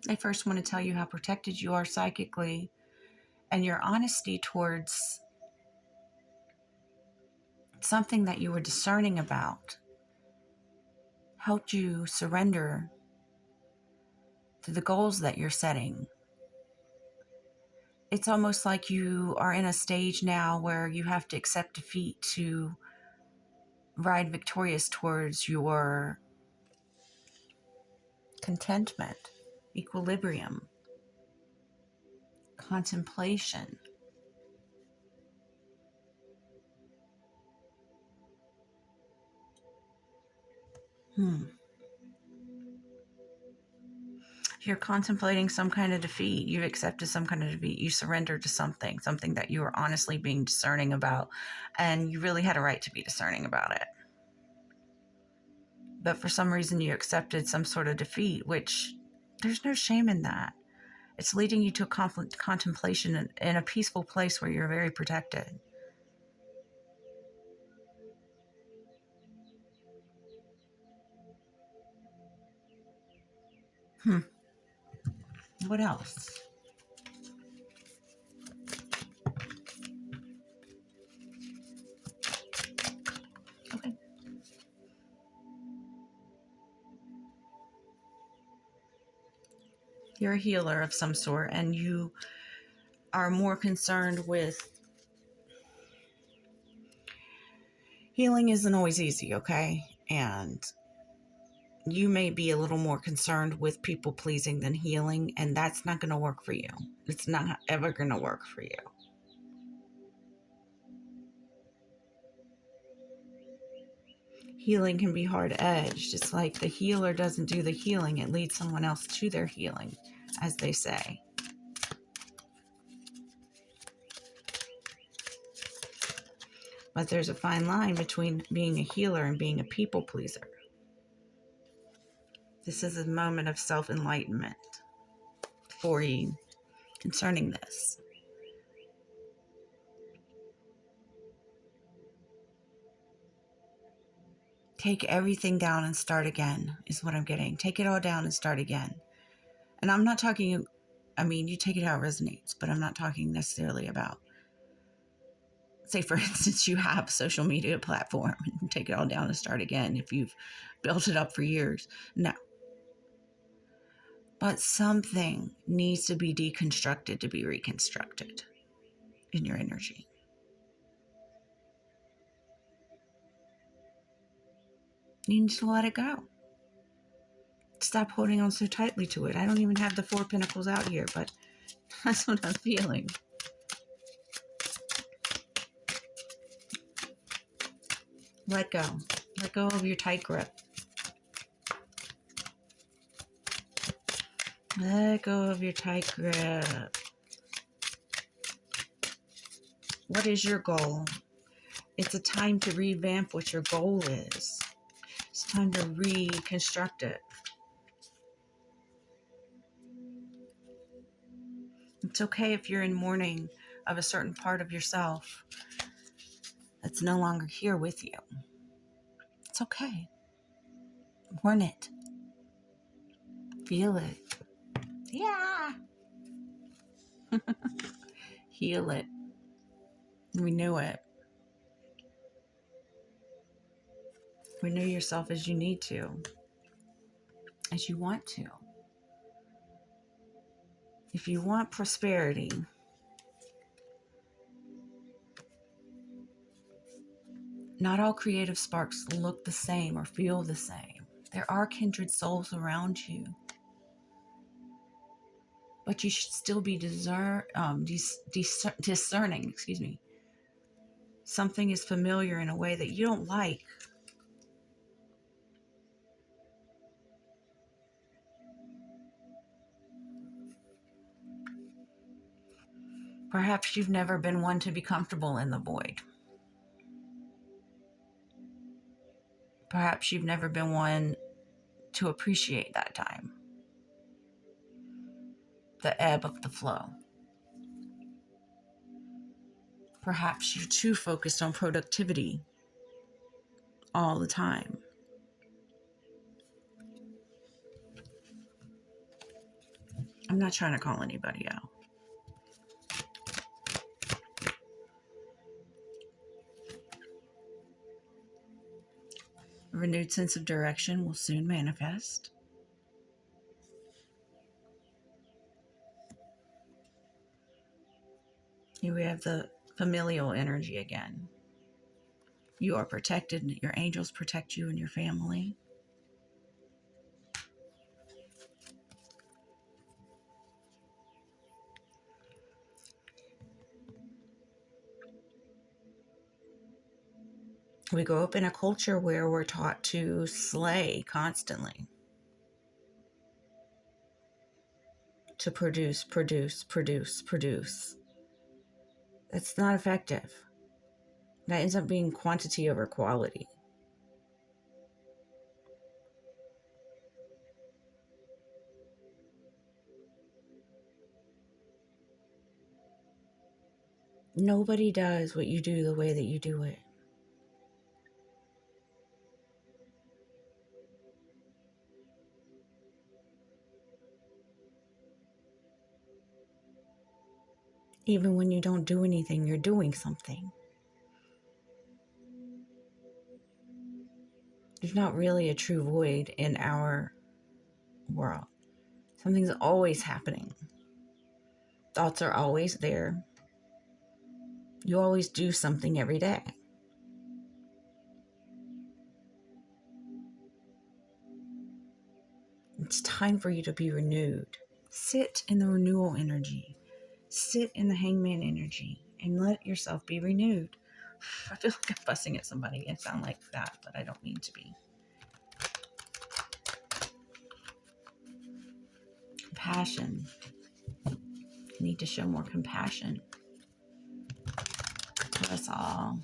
They first want to tell you how protected you are psychically, and your honesty towards something that you were discerning about helped you surrender to the goals that you're setting. It's almost like you are in a stage now where you have to accept defeat to ride victorious towards your contentment, equilibrium, contemplation. You're contemplating some kind of defeat. You've accepted some kind of defeat. You surrendered to something that you were honestly being discerning about, and you really had a right to be discerning about it. But for some reason, you accepted some sort of defeat, which there's no shame in that. It's leading you to a contemplation in a peaceful place where you're very protected. What else? Okay. You're a healer of some sort, and you are more concerned with healing. Isn't always easy, okay? And you may be a little more concerned with people pleasing than healing, and that's not going to work for you. It's not ever going to work for you. Healing can be hard-edged. It's like the healer doesn't do the healing. It leads someone else to their healing, as they say. But there's a fine line between being a healer and being a people pleaser. This is a moment of self-enlightenment for you concerning this. Take everything down and start again is what I'm getting. Take it all down and start again. And I'm not talking, you take it how it resonates, but I'm not talking necessarily about, say, for instance, you have a social media platform and take it all down and start again if you've built it up for years. No. But something needs to be deconstructed to be reconstructed in your energy. You need to let it go. Stop holding on so tightly to it. I don't even have the 4 Pentacles out here, but that's what I'm feeling. Let go. Let go of your tight grip. Let go of your tight grip. What is your goal? It's a time to revamp what your goal is. It's time to reconstruct it. It's okay if you're in mourning of a certain part of yourself that's no longer here with you. It's okay. Mourn it. Feel it. Yeah. Heal it. Renew it. Renew yourself as you need to, as you want to. If you want prosperity, not all creative sparks look the same or feel the same. There are kindred souls around you. But you should still be discerning. Something is familiar in a way that you don't like. Perhaps you've never been one to be comfortable in the void. Perhaps you've never been one to appreciate that time. The ebb of the flow. Perhaps you're too focused on productivity all the time. I'm not trying to call anybody out. A renewed sense of direction will soon manifest. Here we have the familial energy again. You are protected. Your angels protect you and your family. We grow up in a culture where we're taught to slay constantly, to produce, produce, produce, produce. That's not effective. That ends up being quantity over quality. Nobody does what you do the way that you do it. Even when you don't do anything, you're doing something. There's not really a true void in our world. Something's always happening. Thoughts are always there. You always do something every day. It's time for you to be renewed. Sit in the renewal energy. Sit in the hangman energy and let yourself be renewed. I feel like I'm fussing at somebody. I sound like that, but I don't mean to be. Compassion. You need to show more compassion for us all.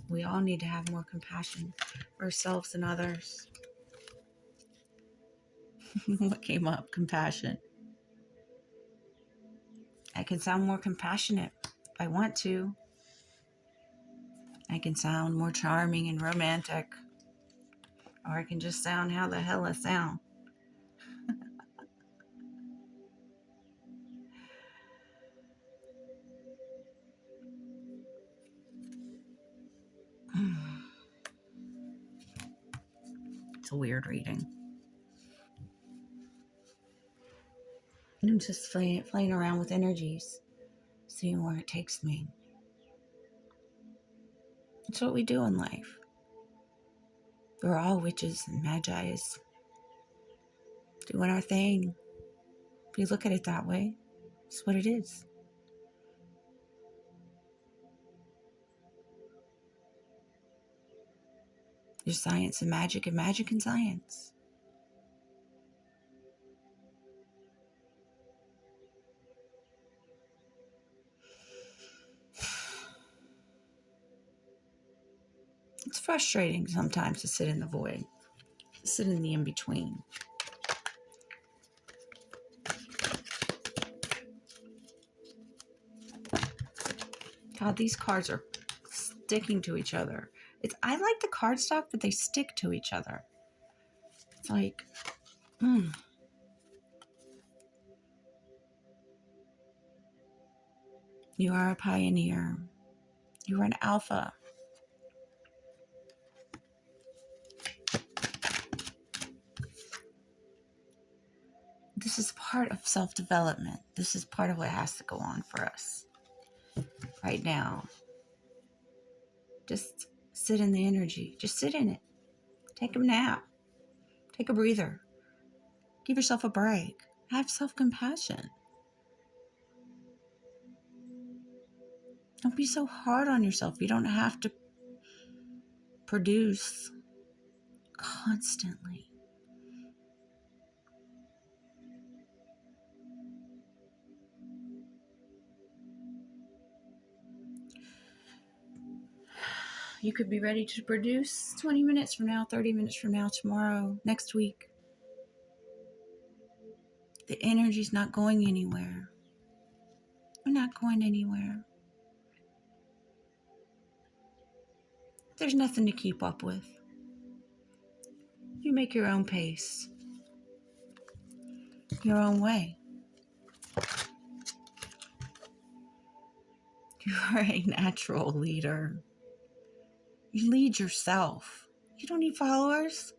We all need to have more compassion for ourselves and others. What came up? Compassion. I can sound more compassionate if I want to. I can sound more charming and romantic. Or I can just sound how the hell I sound. It's a weird reading. I'm just playing around with energies, seeing where it takes me. It's what we do in life. We're all witches and magi's, doing our thing. If you look at it that way, it's what it is. There's science and magic and science. It's frustrating sometimes to sit in the void, to sit in the in-between. God, these cards are sticking to each other. I like the cardstock, but they stick to each other. It's like, You are a pioneer. You are an alpha. This is part of self-development. This is part of what has to go on for us right now. Just sit in the energy. Just sit in it. Take a nap. Take a breather. Give yourself a break. Have self-compassion. Don't be so hard on yourself. You don't have to produce constantly. You could be ready to produce 20 minutes from now, 30 minutes from now, tomorrow, next week. The energy's not going anywhere. We're not going anywhere. There's nothing to keep up with. You make your own pace, your own way. You are a natural leader. You lead yourself. You don't need followers.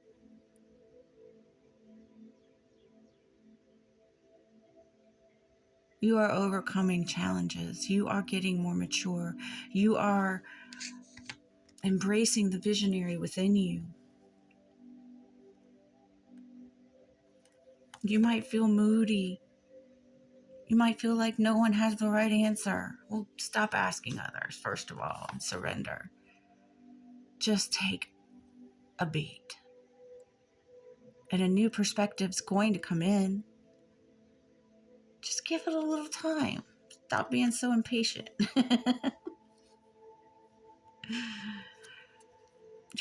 You are overcoming challenges. You are getting more mature. You are embracing the visionary within you. You might feel moody. You might feel like no one has the right answer. Well, stop asking others, first of all, and surrender. Just take a beat. And a new perspective's going to come in. Just give it a little time. Stop being so impatient. You're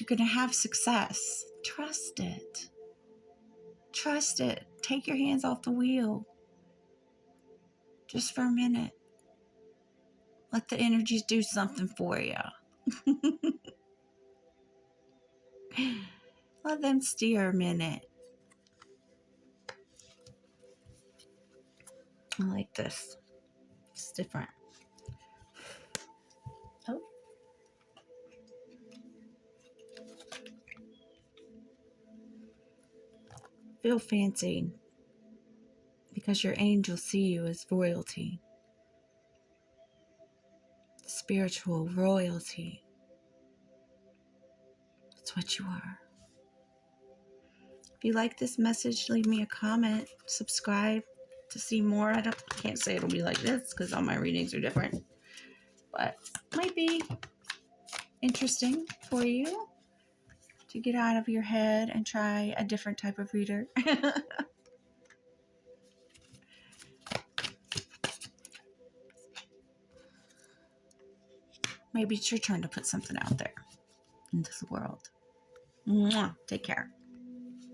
going to have success. Trust it. Trust it. Take your hands off the wheel. Just for a minute. Let the energies do something for you. Let them steer a minute. I like this. It's different. Oh. Feel fancy because your angels see you as royalty. Spiritual royalty. That's what you are. If you like this message, leave me a comment. Subscribe to see more. I can't say it'll be like this because all my readings are different. But it might be interesting for you to get out of your head and try a different type of reader. Maybe it's your turn to put something out there into the world. Mwah. Take care.